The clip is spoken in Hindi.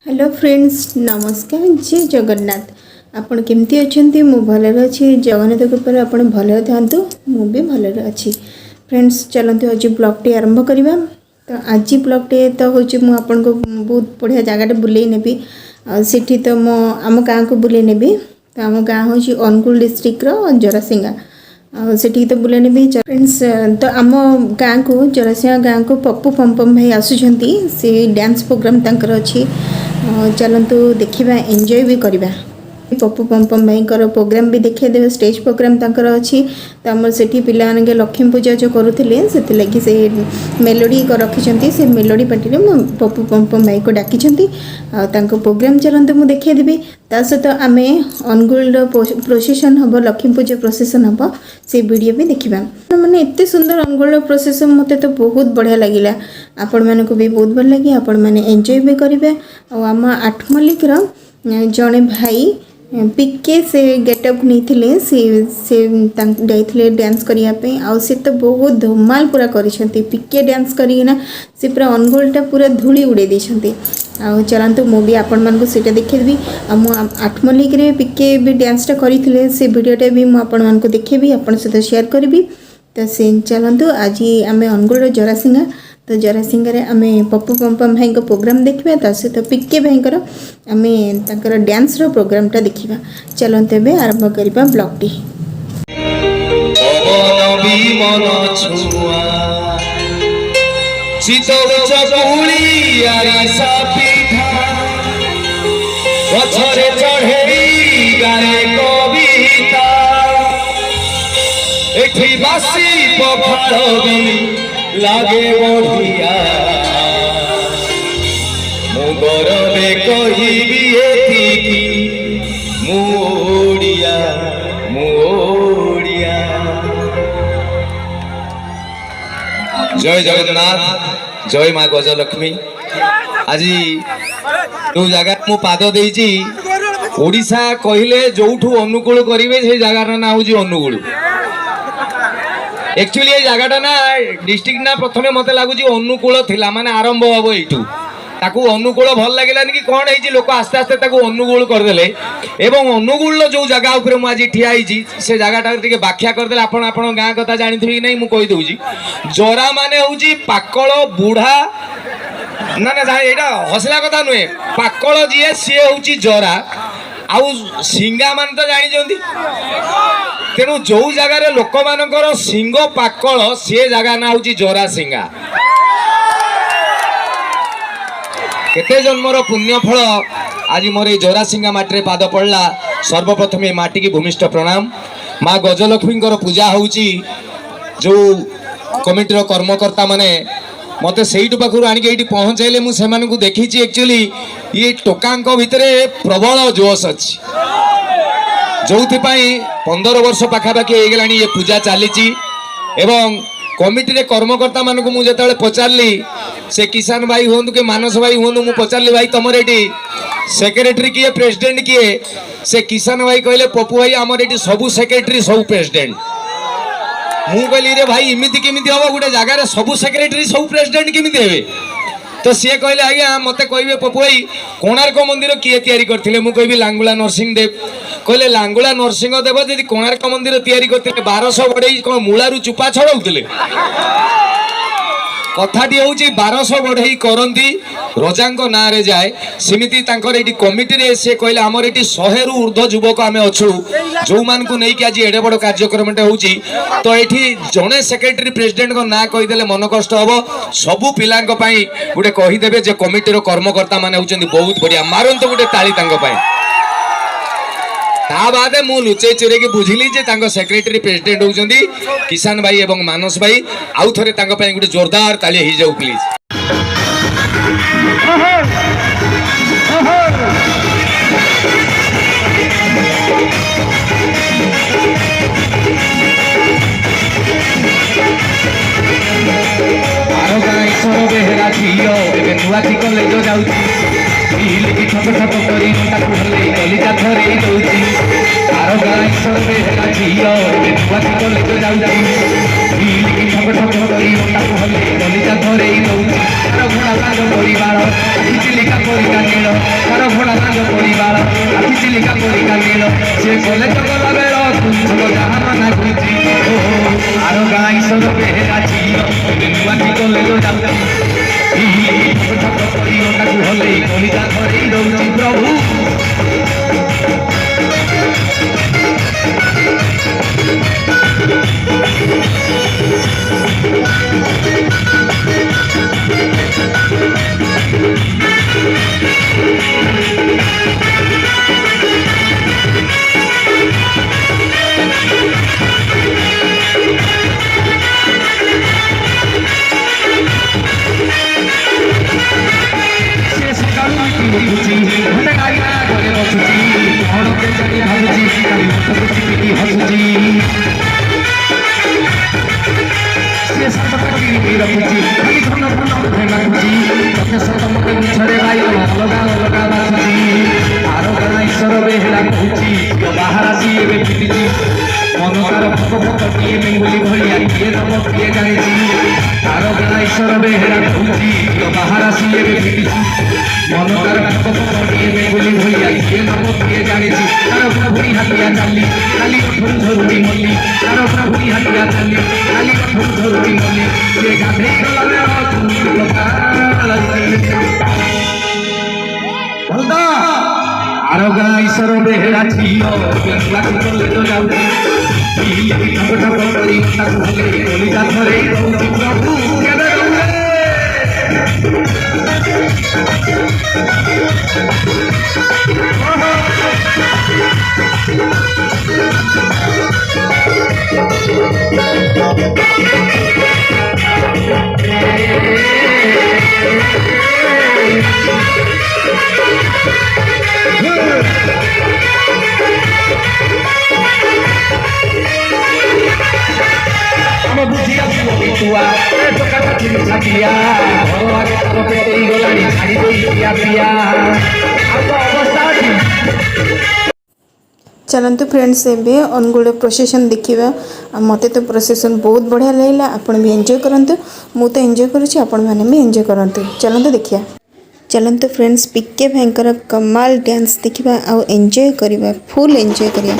हेलो फ्रेंड्स, नमस्कार। जय जगन्नाथ। आपण केमती अच्छे? मु भल अच्छी। जगन्नाथ कृपा आपण भल था, मुझे भल अच्छी। फ्रेंड्स, चलते आज ब्लॉगटी आरंभ करवा। तो आज ब्लॉगटे तो हूँ मुझे बहुत बढ़िया जगह बुले नेबी। सिटी तो मो आम गाँ को बुले नेबी। तो आम गाँ हूँ अनुगुल डिस्ट्रिक्ट जरासिंगा। सेठी तो बुले नेबी। फ्रेंड्स, तो आम गाँ को जरासिंगा गाँ को पप्पू पम्पम भाई आसुंच। से डांस प्रोग्राम तंकर अच्छी। चलतु देखा, एंजॉय भी करवा। पप्पू पम्पम भाई प्रोग्राम भी देखा, स्टेज प्रोग्राम तंकर अच्छी। तो आम से पिला लक्ष्मी पूजा जो करुले से से मेलोडी रखी। से मेलोडी पार्टी में पप्पू पम्पम भाई को डाकी प्रोग्राम। चलते मुझे देखेदेवी। ता सहित आम अनुगुल प्रोसेसन हम, लक्ष्मी पूजा प्रोसेसन हम, से वीडियो भी देखा। मैंने एत सुंदर अनुगुल प्रोसेसन मत तो बहुत बढ़िया लगे। आपण मानक भी बहुत भल लगे। आपण मैंने एंजॉय भी करेंगे। आम आठमल्लिक जड़े भाई पिके से गेटअप नहीं थे डांस करने। आउ से तो बहुत धमाल पूरा करिसेंती। पिके डांस करना से पूरा अनुगुलटा पूरा धूली उड़े देछंती। आउ चलतु मु भी आपण मानक सेटा देखेबी। मु आठमल्लिक रे पिके भी डांसटा करथिले, से वीडियोटा भी मु आपण मानक देखेबी, आपण सहित शेयर करबी। तो से चलतु आज आम अनुगुल जरासिंगा। तो जरासिंगारे आम पप्पू पम्पम भाई प्रोग्राम देखा। ता सहित पिके भाई आम डांस प्रोग्रामटा देखा। चलते ए आरंभ करवा ब्लॉगटी। लागे बढ़िया मु गौरवे कहिबी एतिकी मोड़िया मोड़िया। जय जगन्नाथ, जय माँ गजलक्ष्मी। आज जो जगह मु पाद देइची ओडिशा कहले जोठू अनुकूल करिवे से जगार ना हूँ अनुगुल। एक्चुअली ये जगहटा ना डिस्ट्रिक्ट ना प्रथमे मत लगुच अनुकूल थिला, माने आरंभ हम यू ताकू अनुकूल भल लगे कि कौन है लोक आस्ते आस्ते ताकू अनुकूल करदे। एवं अनुकूल जो जगह उपर मुझे ठिया से जगहटा टे व्याख्या करदे। आपण आपण गाँ कथा जानी कि नहीं मु कही दूची। जरा माने हूँ पाकल बुढ़ा ना ना यहाँ हसला कथा नुहे। पाकल जी सी हूँ जरा आउ सिंगा मान तो जानी। तेणु जो जगार लोक मानकर सिंग पाकल से जगह ना हूँ जरा सिंगा। केते जन्मर पुण्यफल आज मोर जरा सिंगा माटी पाद पड़ला। सर्वप्रथम माटी की भूमिष्ठ प्रणाम। माँ गजलक्ष्मी पूजा होउची। जो कमिटीर कर्मकर्ता माने मते सेइटु पाखरु आनिके एठी पहुंचैले मु सेमान को देखिची। एक्चुअली ये टोकांक भितरे प्रबल जोश अछि, जोथि पई 15 वर्ष पाखापाखि हो गलानी ये पूजा चली। एवं कमिटी रे कर्मकर्ता मानक मु जेतेबेले पचारली, से किसान भाई हुंतु के मानस भाई हुंतु, मु पचारली भाई तमर एठी सेक्रेटरी किए प्रेसिडेंट किए? से किसान भाई कहले पप्पू भाई आमर एठी सबु सेक्रेटरी सबु प्रेसिडेंट। मु कहली रे भाई इमिति केमिति हो गोटे जगार सबु सेक्रेटरी सबु प्रेसिडेंट केमिति हेबे? तो सी कहले आज्ञा मत कहे पप्पू भाई कोणार्क मंदिर किए तैयारी करथिले? मु कहबी लांगुला नरसिंह देव। कहले लांगुला नरसिंह देव जदि कोणार्क मंदिर तैयारी करथिले 1200 बढ़ई कोन मूलारू चुपा छड़ौथिले? कथाटी हूँ 1200 बढ़ई करती रजांको ना रे जाए सेमिति तांकर एटी कमिटी रे से कहले हमर एटी 100 रु ऊर्ध्व युवक आमे अछु जो मान को नहीं कि आज एडे बड़ कार्यक्रमटा होउची। तो एठी जने सेक्रेटरी प्रेसिडेंट को ना कहि देले मन कष्ट हबो। सबु पिलांक पई गुटे कहि देबे जे कमिटी रो कर्मकर्ता माने होचंदी बहुत बढ़िया। मारंतो गुटे ताली तांक पई। ता बादे मु लुचे चुरे के बुझिली जे तांको सेक्रेटरी प्रेसिडेंट होउचंदी किसान भाई एवं मानस भाई। आउ थरे तांको पई गुटे जोरदार ताली ही जाऊ प्लीज। आरो गाई सरो बेहरा झियो एबे नुआटी कॉलेज जाउची। इल की ठप ठप करी ताकू हले कलिजा धरे दउची। आरो गाई सरो बेहरा झियो एबे नुआटी कॉलेज जाउची। इल की ठप ठप करी ताकू हले कलिजा धरे दउची। ତାର ଘୋଡ଼ା ସାଙ୍ଗ ପରିବାର ଆଖି ଚିଲିକା ପରିକା ନୀଳ ତାର ଘୋଡ଼ା ସାଙ୍ଗ ପରିବାର ଆଖି ଚିଲିକା ପରିକା ନୀଳ ସେ କଲେଜ ଗଲା ବେଳ ତୁଝ ଯାହା ମନା କରୁଛି ଓ ଆର ଗାଁ ଈଶ୍ୱର ବେହେରା ଝିଅ ନୂଆକି କଲେଜ ଯାଉଛି ଠକ କରି ଅଟାକୁ ହଲେଇ କଲିଜା ଧରେଇ ଦଉଛି ପ୍ରଭୁ मन तार भक भक किए बेंगुली भलिया किए नम किए जानिछि तार गणा ईश्वर बेहेरा कहूछि बाहर आसिए भेटिछि मन तार भक भक किए बेंगुली भलिया किए नम किए जानिछि तार प्रभुरी हातिया चाली खाली कठोर धरुड़ी मल्ली तार प्रभुरी हातिया चाली खाली कठोर धरुड़ी मल्ली से गाधे गला भलदा आर गणा ईश्वर बेहेरा छियो बेंगुला कले तो जाउछि ଠକ ଠକ କରି ତାକୁ ହେଲେ କଲିଜା ଧରେ କହୁଛି ପ୍ରଭୁ କେବେ बुझिया तुआ टोका चिरी छाटिया घर आगे तार पेटे गलानी छाड़ी दई पिया पिया अवस्था चलतु फ्रेंड्स एबे अनुगुण प्रोसेसन देखा मत तो प्रोसेसन बहुत बढ़िया लगला आपण भी एंजॉय करंतु मु तो एंजॉय करुँच आपण मैंने भी एंजॉय करंतु चलतु देखिया चलतु फ्रेंड्स पीके भाईंकर कमाल डांस देखा आउ एंजॉय करवा फुल एंजॉय करिया।